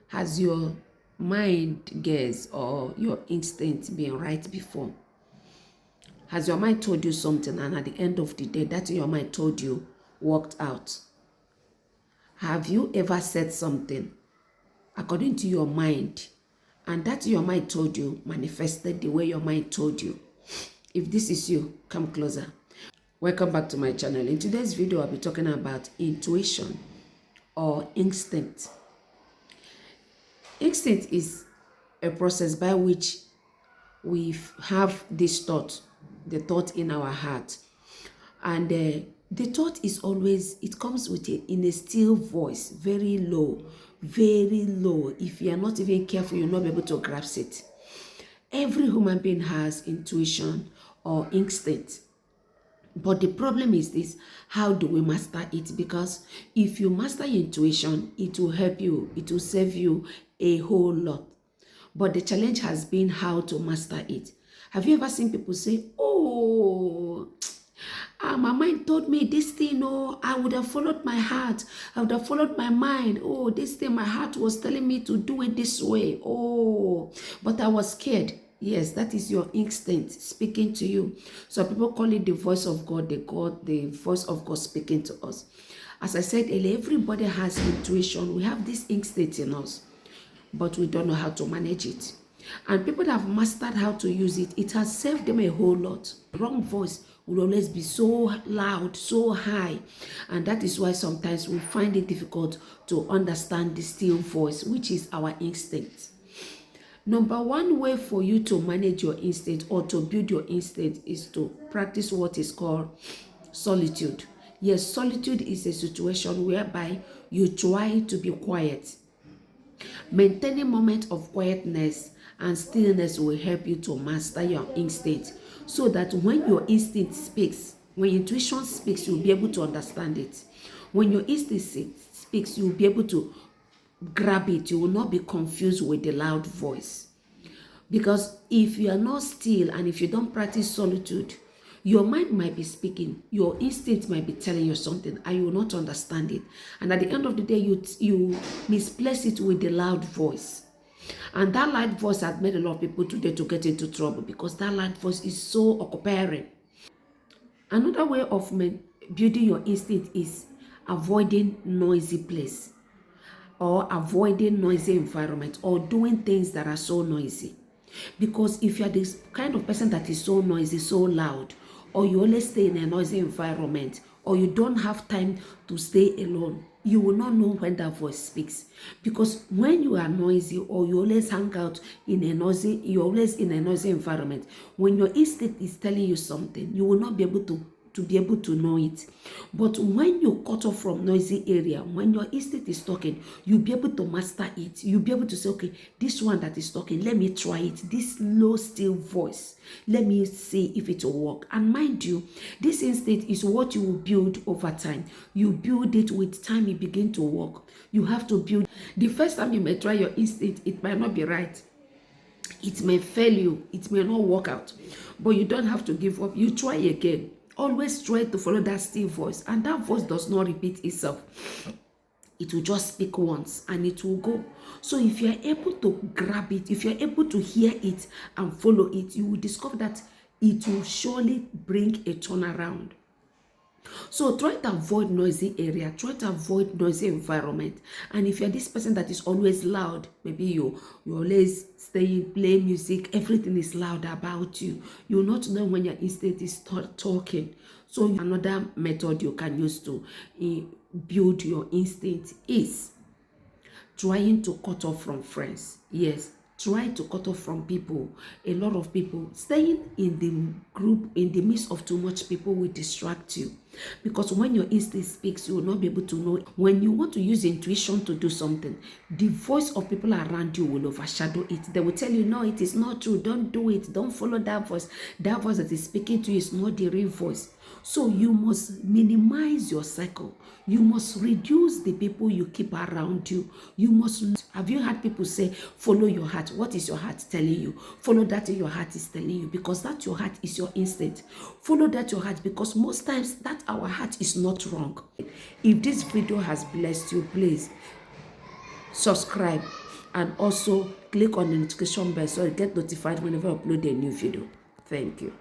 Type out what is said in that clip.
Has your mind guess or your instinct been right before? Has your mind told you something and at the end of the day, that your mind told you worked out? Have you ever said something according to your mind and that your mind told you manifested the way your mind told you? If this is you, come closer. Welcome back to my channel. In today's video, I'll be talking about intuition or instinct. Instinct is a process by which we have this thought, the thought in our heart. And the thought is always, it comes with it in a still voice, very low, very low. If you are not even careful, you'll not be able to grasp it. Every human being has intuition or instinct. But the problem is this: how do we master it? Because if you master your intuition, it will help you, it will save you a whole lot. But the challenge has been how to master it. Have you ever seen people say, oh, my mind told me this thing, oh, I would have followed my heart. I would have followed my mind. Oh, this thing, my heart was telling me to do it this way. Oh, but I was scared. Yes, that is your instinct speaking to you. So people call it the voice of God, the voice of God speaking to us. As I said earlier, everybody has intuition. We have this instinct in us, but we don't know how to manage it. And people that have mastered how to use it, it has saved them a whole lot. Wrong voice will always be so loud, so high. And that is why sometimes we find it difficult to understand the still voice, which is our instinct. Number one way for you to manage your instinct or to build your instinct is to practice what is called solitude. Yes, solitude is a situation whereby you try to be quiet. Maintaining moments of quietness and stillness will help you to master your instinct, so that when your instinct speaks, when your intuition speaks, you'll be able to understand it. When your instinct speaks, you'll be able to grab it. You will not be confused with the loud voice. Because if you are not still and if you don't practice solitude, your mind might be speaking, your instinct might be telling you something, and you will not understand it. And at the end of the day, you misplace it with the loud voice. And that loud voice has made a lot of people today to get into trouble, because that loud voice is so occupying. Another way of building your instinct is avoiding noisy place, or avoiding noisy environment, or doing things that are so noisy. Because if you are this kind of person that is so noisy, so loud, or you always stay in a noisy environment, or you don't have time to stay alone, you will not know when that voice speaks. Because when you are noisy, or you always hang out in a noisy, you're always in a noisy environment, when your instinct is telling you something, you will not be able to know it. But when you cut off from noisy area, when your instinct is talking, you'll be able to master it. You'll be able to say, okay, this one that is talking, let me try it. This low, still voice, let me see if it will work. And mind you, this instinct is what you will build over time. You build it with time, it begin to work. You have to build. The first time you may try your instinct, it might not be right. It may fail you. It may not work out. But you don't have to give up. You try again. Always try to follow that still voice, and that voice does not repeat itself. It will just speak once and it will go. So if you are able to grab it, if you are able to hear it and follow it, you will discover that it will surely bring a turnaround. So try to avoid noisy area, try to avoid noisy environment. And if you're this person that is always loud, maybe you always play music, everything is loud about you, you will not know when your instinct is talking. So another method you can use to build your instinct is trying to cut off from friends. Yes, try to cut off from people. A lot of people staying in the group, in the midst of too much people, will distract you. Because when your instinct speaks, you will not be able to know. When you want to use intuition to do something, the voice of people around you will overshadow it. They will tell you, no, it is not true, don't do it, don't follow that voice. That voice that is speaking to you is not the real voice. So you must minimize your cycle. You must reduce the people you keep around you. You must. Have you heard people say, follow your heart? What is your heart telling you? Follow that your heart is telling you, because that your heart is your instinct. Follow that your heart, because most times that our heart is not wrong. If this video has blessed you, please subscribe, and also click on the notification bell so you get notified whenever I upload a new video. Thank you.